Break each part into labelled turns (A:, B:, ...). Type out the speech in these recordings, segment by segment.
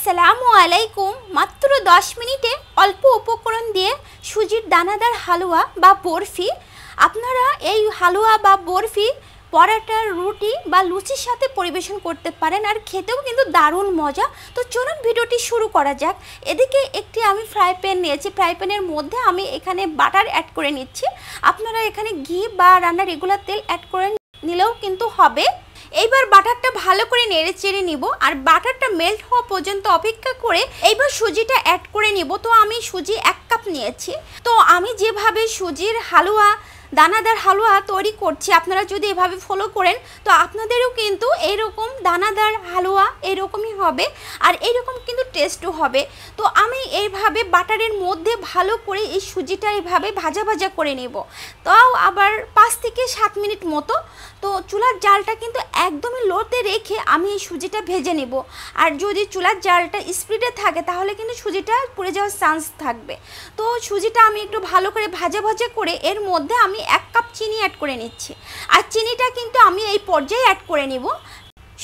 A: আসসালামু আলাইকুম। মাত্র 10 মিনিটে অল্প উপকরণ দিয়ে সুজির দানাদার হালুয়া বা বরফি। আপনারা এই হালুয়া বা বরফি পরোটা, রুটি বা লুচির সাথে পরিবেশন করতে পারেন, আর খেতেও কিন্তু দারুণ মজা। তো চলুন ভিডিওটি শুরু করা যাক। এদিকে একটি আমি ফ্রাই প্যান নিয়েছি, ফ্রাই প্যানের মধ্যে আমি এখানে বাটার অ্যাড করে নিচ্ছি। আপনারা এখানে ঘি বা রান্নার রেগুলার তেল অ্যাড করে নিলেও কিন্তু হবে। এইবার বাটারটা ভালো করে নেড়ে চেড়ে নিব, আর বাটারটা মেল্ট হওয়া পর্যন্ত অপেক্ষা করে এইবার সুজিটা অ্যাড করে নিব। তো আমি সুজি 1 কাপ নিয়েছি। তো আমি যেভাবে সুজির হালুয়া, দানাদার হালুয়া তৈরি করছি, আপনারা যদি এভাবে ফলো করেন তো আপনাদেরও কিন্তু এইরকম দানাদার হালুয়া এরকমই হবে, আর এইরকম কিন্তু টেস্টও হবে। তো আমি এইভাবে বাটারের মধ্যে ভালো করে এই সুজিটা এইভাবে ভাজা ভাজা করে নেব, তাও আবার 5 থেকে 7 মিনিট মতো। তো চুলার জালটা কিন্তু একদমই লোতে রেখে আমি এই সুজিটা ভেজে নেব। আর যদি চুলার জালটা স্পিডে থাকে তাহলে কিন্তু সুজিটা পুড়ে যাওয়ার চান্স থাকবে। তো সুজিটা আমি একটু ভালো করে ভাজা ভাজা করে এর মধ্যে আমি 1 কাপ চিনি অ্যাড করে নিচ্ছি, আর চিনিটা কিন্তু আমি এই পর্যায়ে অ্যাড করে নিব।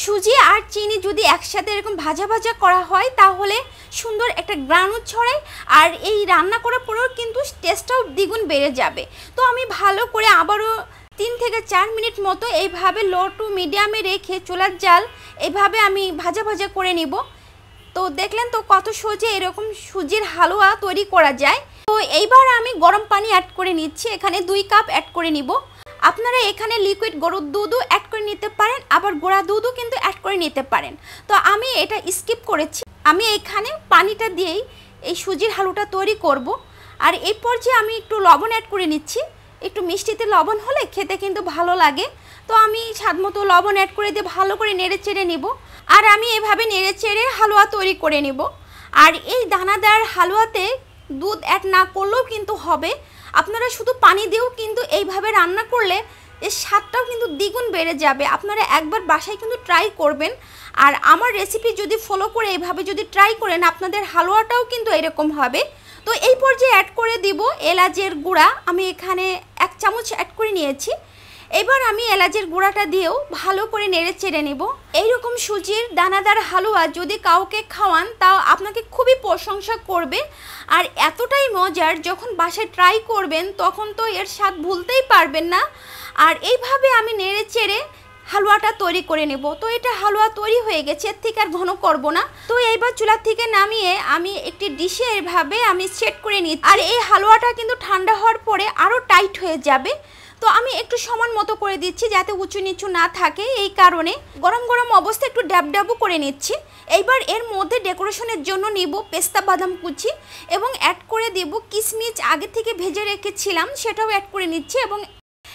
A: সুজি আর চিনি যদি একসাথে এরকম ভাজা ভাজা করা হয় তাহলে সুন্দর একটা গ্রানুল ছড়ায়, আর এই রান্না করার পরেও কিন্তু টেস্টটাও দ্বিগুণ বেড়ে যাবে। তো আমি ভালো করে আবারও 3 থেকে 4 মিনিট মতো এইভাবে লো টু মিডিয়ামে রেখে চুলার জাল এইভাবে আমি ভাজা ভাজা করে নিব। তো দেখলেন তো কত সহজে এরকম সুজির হালুয়া তৈরি করা যায়। তো এইবার আমি গরম পানি অ্যাড করে নিচ্ছি, এখানে 2 কাপ অ্যাড করে নিব। আপনারা এখানে লিকুইড গরুর দুধও অ্যাড করে নিতে পারেন, আবার গোড়া দুধও কিন্তু অ্যাড করে নিতে পারেন। তো আমি এটা স্কিপ করেছি, আমি এখানে পানিটা দিয়েই এই সুজির হালুয়াটা তৈরি করব। আর এই পর্যায়ে আমি একটু লবণ অ্যাড করে নিচ্ছি, একটু মিষ্টিতে লবণ হলে খেতে কিন্তু ভালো লাগে। তো আমি স্বাদমতো লবণ অ্যাড করে দিয়ে ভালো করে নেড়ে চেড়ে নিব, আর আমি এভাবে নেড়ে চেড়ে হালুয়া তৈরি করে নিব। আর এই দানাদার হালুয়াতে দুধ অ্যাড না করলেও কিন্তু হবে, আপনারা শুধু পানি দিয়েও কিন্তু এইভাবে রান্না করলে এর স্বাদটাও কিন্তু দ্বিগুণ বেড়ে যাবে। আপনারা একবার বাসায় কিন্তু ট্রাই করবেন, আর আমার রেসিপি যদি ফলো করে এইভাবে যদি ট্রাই করেন আপনাদের হালুয়াটাও কিন্তু এরকম হবে। তো এই পর্যায়ে অ্যাড করে দিব এলাচের গুঁড়া, আমি এখানে 1 চামচ অ্যাড করে নিয়েছি। এবার আমি এলাচের গুঁড়াটা দিয়েও ভালো করে নেড়ে চেড়ে নেব। এইরকম সুজির দানাদার হালুয়া যদি কাউকে খাওয়ান তাও আপনাকে খুবই প্রশংসা করবে, আর এতটাই মজার যখন বাসায় ট্রাই করবেন তখন তো এর স্বাদ ভুলতেই পারবেন না। আর এইভাবে আমি নেড়ে চেড়ে হালুয়াটা তৈরি করে নেব। তো এটা হালুয়া তৈরি হয়ে গেছে, এর থেকে আর ঘন করব না। তো এইবার চুলা থেকে নামিয়ে আমি একটি ডিশে এইভাবে আমি সেট করে নিচ্ছি। আর এই হালুয়াটা কিন্তু ঠান্ডা হওয়ার পরে আরও টাইট হয়ে যাবে। তো আমি একটু সমান মতো করে দিচ্ছি যাতে উঁচু নিচু না থাকে, এই কারণে গরম গরম অবস্থায় একটু ড্যাব ড্যাবও করে নিচ্ছি। এইবার এর মধ্যে ডেকোরেশনের জন্য নিব পেস্তা বাদাম কুচি, এবং অ্যাড করে দেব কিশমিশ আগে থেকে ভেজে রেখেছিলাম সেটাও অ্যাড করে নিচ্ছি, এবং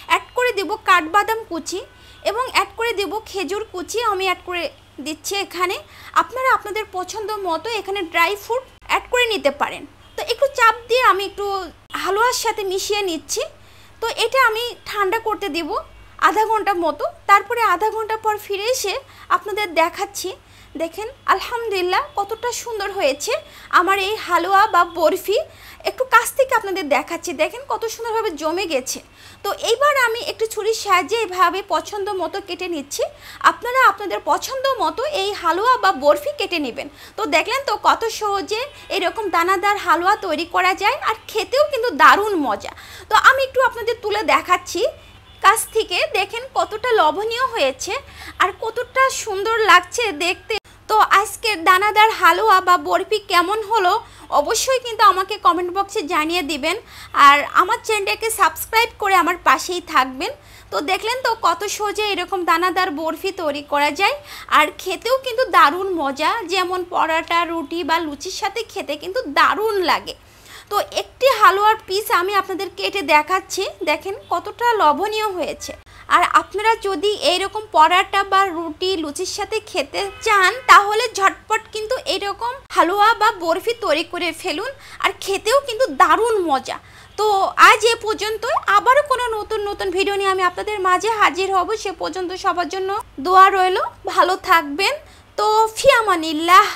A: অ্যাড করে দেব কাঠবাদাম কুচি, এবং অ্যাড করে দেব খেজুর কুচি আমি অ্যাড করে দিচ্ছি এখানে। আপনারা আপনাদের পছন্দ মতো এখানে ড্রাই ফ্রুট অ্যাড করে নিতে পারেন। তো একটু চাপ দিয়ে আমি একটু হালুয়ার সাথে মিশিয়ে নিচ্ছি। তো এটা আমি ঠান্ডা করতে দেব আধা ঘন্টা মতো, তারপরে আধা ঘন্টা পর ফিরে এসে আপনাদের দেখাচ্ছি। দেখেন আলহামদুলিল্লাহ কতটা সুন্দর হয়েছে আমার এই হালুয়া বা বরফি। একটু কাছ থেকে আপনাদের দেখাচ্ছি, দেখেন কত সুন্দরভাবে জমে গেছে। তো এইবার আমি একটু ছুরির সাহায্যে এভাবে পছন্দ মতো কেটে নিচ্ছি। আপনারা আপনাদের পছন্দ মতো এই হালুয়া বা বরফি কেটে নেবেন। তো দেখলেন তো কত সহজে এরকম দানাদার হালুয়া তৈরি করা যায়, আর খেতেও কিন্তু দারুণ মজা। তো আমি একটু আপনাদের তুলে দেখাচ্ছি কাছ থেকে, দেখেন কতটা লোভনীয় হয়েছে আর কতটা সুন্দর লাগছে দেখতে। তো আজকের দানাদার হালুয়া বা বরফি কেমন হলো অবশ্যই কিন্তু আমাকে কমেন্ট বক্সে জানিয়ে দিবেন, আর আমার চ্যানেলটাকে সাবস্ক্রাইব করে আমার পাশেই থাকবেন। তো দেখলেন তো কত সহজে এরকম দানাদার বরফি তৈরি করা যায়, আর খেতেও কিন্তু দারুণ মজা, যেমন পরোটা, রুটি বা লুচির সাথে খেতে কিন্তু দারুণ লাগে। তো একটি হালুয়ার পিস আমি আপনাদের কেটে দেখাচ্ছি, দেখেন কতটা লোভনীয় হয়েছে। আর আপনারা যদি এইরকম পরোটা বা রুটি লুচির সাথে খেতে চান তাহলে ঝটপট কিন্তু এইরকম হালুয়া বা বরফি তৈরি করে ফেলুন, আর খেতেও কিন্তু দারুণ মজা। তো আজ এ পর্যন্ত, আবারও কোনো নতুন নতুন ভিডিও নিয়ে আমি আপনাদের মাঝে হাজির হব। সে পর্যন্ত সবার জন্য দোয়া রইল, ভালো থাকবেন। তো ফি আমানিল্লাহ।